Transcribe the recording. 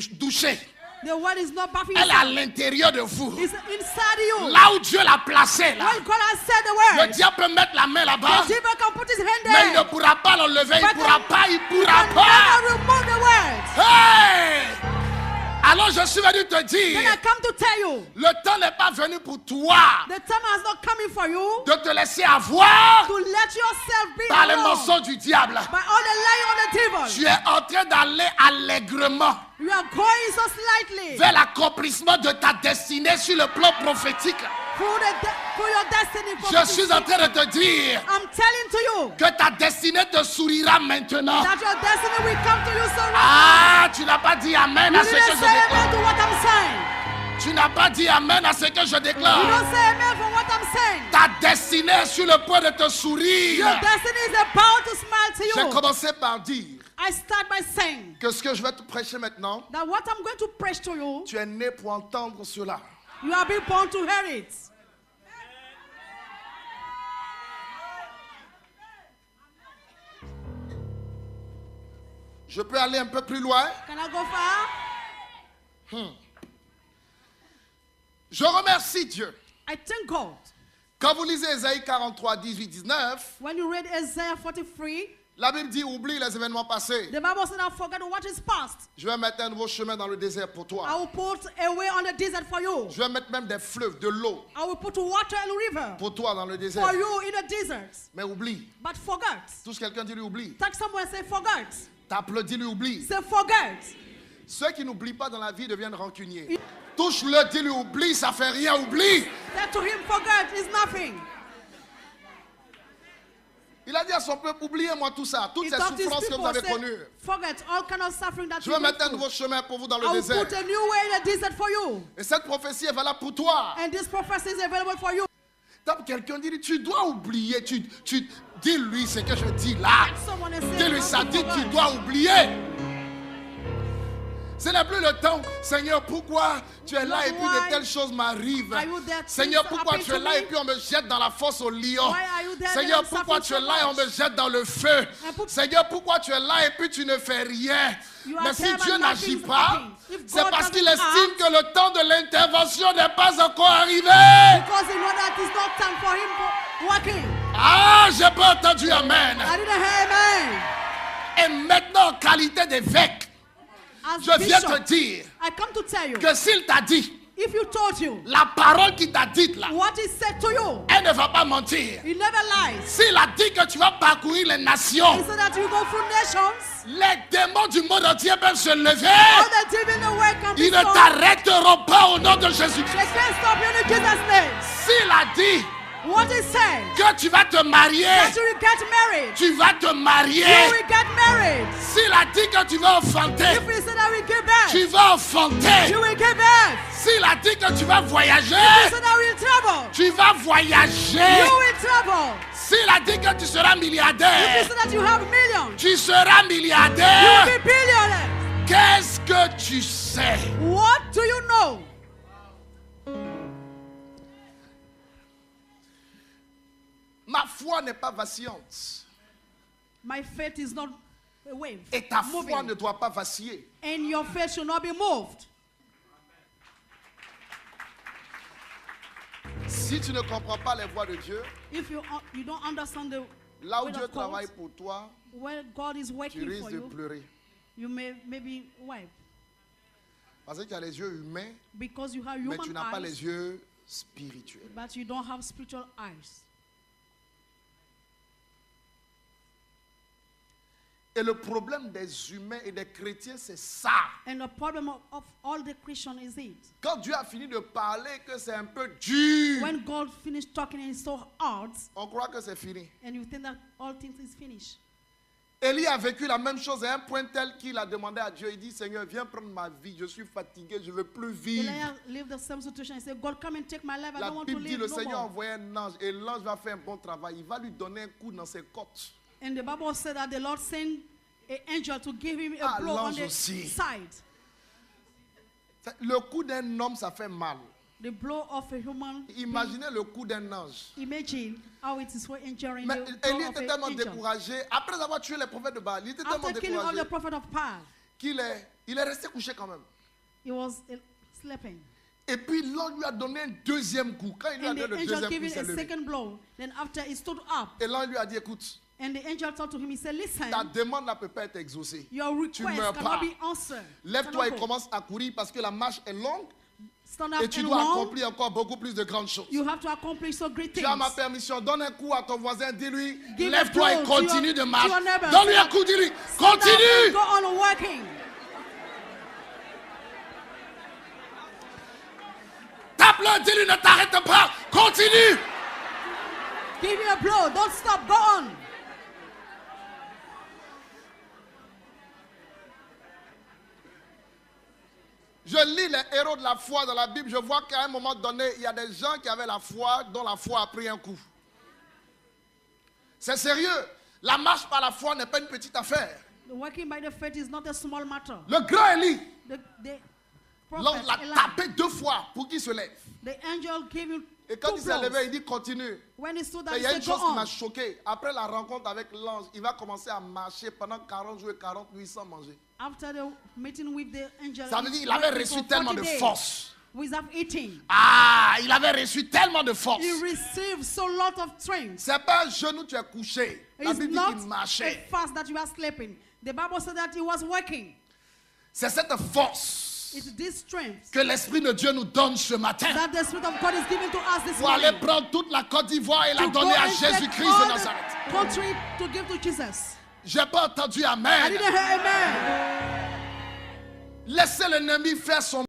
doucher. The word is not bathing Elle est à yourself. l'intérieur de vous. It's inside you. Là où Dieu l'a placé, là. When God has said the Le word, diable peut mettre la main là-bas, the devil can put his hand mais il there. ne pourra pas l'enlever. Il But ne pourra pas. Il He pourra can pas. never remove the word. Hey! Alors je suis venu te Then dire, I come to tell you, le temps n'est pas venu pour toi the time has not coming for you de te laisser avoir to let yourself be par les alone mensonges du diable. by all the lying on the table. Tu es en train d'aller allègrement You are going so slightly vers l'accomplissement de ta destinée sur le plan prophétique. through your destiny. Je suis en train de te dire I'm telling to you que ta destinée te sourira maintenant. that your destiny will come to you so right Ah, tu n'as pas dit amen now. à You ce que je didn't say amen déclare. to what I'm saying. Tu n'as pas dit amen à ce que je You déclare. don't say amen for what I'm saying. Ta destinée est sur le point de te sourire. Your destiny is about to smile to J'ai you. commencé par dire I start by saying que ce que je vais te prêcher maintenant, that what I'm going to preach to you, tu es né pour entendre cela. you have been born to hear it. Je peux aller un peu plus loin. Can I go far? Je remercie Dieu. I thank God. Quand vous lisez Ésaïe 43, 18, 19, When you read Isaiah 43, la Bible dit oublie les événements passés. the Bible said, "I forget what is past. Je vais mettre un nouveau chemin dans le désert pour I toi. will put a way on the desert for you. Je vais mettre même des fleuves, de l'eau I will put water and river pour toi dans le désert. for you in the desert." Mais oublie. But forget. Touche quelqu'un, dis-lui oublie. Touch someone and say forget. T'applaudis-lui, oublie. Say forget. Ceux qui n'oublient pas dans la vie deviennent rancuniers. Touche-le, dis-lui oublie, ça fait rien, oublie. Say to him forget is nothing. Il a dit à son peuple, oubliez-moi tout ça, toutes He ces taught his souffrances que vous people, avez say, connues. forget all kind of suffering that Je you vais go mettre un through. nouveau chemin pour vous dans le I will désert. put a new way in the desert for you. Et cette prophétie est valable pour toi. And this prophecy is available for you. Tape quelqu'un, dis-lui, tu dois oublier. Dis-lui ce que je dis là. Someone is saying, Dis-lui, ça "Don't dit, tu forget." dois oublier. Ce n'est plus le temps, Seigneur, pourquoi tu es là et puis de telles choses m'arrivent. Are you there? Seigneur, Things pourquoi happen tu es to là me? et puis on me jette dans la fosse au lion. Why are you there? Seigneur, Then pourquoi tu suffering es so là et on much? me jette dans le feu. put- Seigneur, pourquoi tu es là et puis tu ne fais rien. You are Mais si there, but Dieu n'agit nothing's pas, happening. If c'est God parce qu'il doesn't estime act, que le temps de l'intervention n'est pas encore arrivé. because you know that it's not time for him for working. Ah, j'ai pas entendu amen. I didn't hear amen. Et maintenant, en qualité d'évêque, As je viens bishop, te dire I come to tell you, que s'il t'a dit, if you told you la parole qu'il t'a dite là, what is said to you, elle ne va pas mentir. he never lies. S'il a dit que tu vas parcourir les nations, He said that you go through nations, les démons du monde entier peuvent se lever. all the demons in the world can be Ils ne stopped. t'arrêteront pas au nom de Jésus. They can't stop you in Jesus' name. S'il a dit What is said, que tu vas te marier, that you will get married. tu vas te marier. You will get married. S'il a dit que tu vas enfanter, If he said I will give birth, tu vas enfanter. you will give birth. S'il a dit que tu vas voyager, He said I will travel. tu vas voyager. You will travel. S'il a dit que tu seras If he milliardaire, said that you have millions, tu seras you milliardaire. will be billionaire. Qu'est-ce que tu sais? What do you know? Ma foi n'est pas vacillante. My faith is not a wave. Et ta foi moving. ne doit pas vaciller. And your faith should not be moved. Si tu ne comprends pas les voies de Dieu, If you don't understand the là où way Dieu of God, travaille pour toi, where God is tu working risques for de you, pleurer. you may maybe wipe Parce que tu as les yeux humains, because you have mais tu human n'as pas eyes, les yeux spirituels. but you don't have spiritual eyes. Et le problème des humains et des chrétiens, c'est ça. And the problem of all the Christians is it. Quand Dieu a fini de parler que c'est un peu dur, When God finished talking and it's so hard, on croit que c'est fini. and you think that all things is finished. Élie a vécu la même chose à un point tel qu'il a demandé à Dieu, il dit, Seigneur, viens prendre ma vie, je suis fatigué, je ne veux plus vivre. Elijah lived the same situation and said, God, come and take my life. I La don't want to Bible dit, live le no Seigneur a more. envoyé un ange et l'ange va faire un bon travail. Il va lui donner un coup dans ses côtes. And the Bible said that the Lord sent an angel to give him a Ah, blow on l'ange the aussi. side. Le coup d'un homme, ça fait mal. The blow of a human being. Imaginez le coup d'un ange. Imagine how it is so injuring Mais the Élie blow of était an tellement angel. découragé. Après avoir tué les prophètes de Baal, il était tellement After killing all the découragé prophet of Baal, qu'il est Il est resté couché quand même. He was sleeping. Et puis l'ange lui a donné un deuxième coup. Quand il lui a And donné the le angel deuxième gave coup, him c'est a levé. second blow. Then after he stood up. Et l'ange lui a dit, écoute, And the angel told to him, he said, listen, ta demande ne peut pas être exaucée. your Tu request meurs cannot pas. be answered. Lève-toi et Stand up. commence à courir parce que la marche est longue Stand up et tu and dois walk. accomplir encore beaucoup plus de grandes choses. You have to accomplish so great Tu things. as ma permission, donne un coup à ton voisin, dis-lui, Give a lève-toi et blow to continue your- de to marcher. your neighbor. Donne-lui un coup, dis-lui, Stand up and continue. go on working. Tape-le, dis-lui, ne t'arrête pas, continue. Give you a blow. Don't stop. Go on. Je lis les héros de la foi dans la Bible, je vois qu'à un moment donné, il y a des gens qui avaient la foi, dont la foi a pris un coup. C'est sérieux. La marche par la foi n'est pas une petite affaire. The working by the faith is not a small matter. Le grand Élie, The l'ange prophet, l'a Eli, tapé 2 fois pour qu'il se lève. the angel gave him Et quand 2 il s'est levé, blows. il dit continue. When he stood up, Et he il y a une said, go chose qui m'a on. choqué. Après la rencontre avec l'ange, il va commencer à marcher pendant 40 jours et 40 nuits sans manger. After the meeting with the angel, Ça veut he dire qu'il avait waited reçu for tellement 40 de days force. without eating. Ah, il avait reçu tellement de force. He received so lot of strength. C'est pas un genou, tu es couché. La It's Bible dit not qu'il a marchait. fast that you are sleeping. The Bible said that he was working. C'est cette force It's this strength que l'Esprit de Dieu nous donne ce matin that the Spirit of God is giving to us this pour aller morning. prendre toute la Côte d'Ivoire et la To go donner à and take Jésus-Christ all de the Nazareth. country to give to Jesus. J'ai pas entendu I Amen. didn't hear amen. Laissez l'ennemi faire son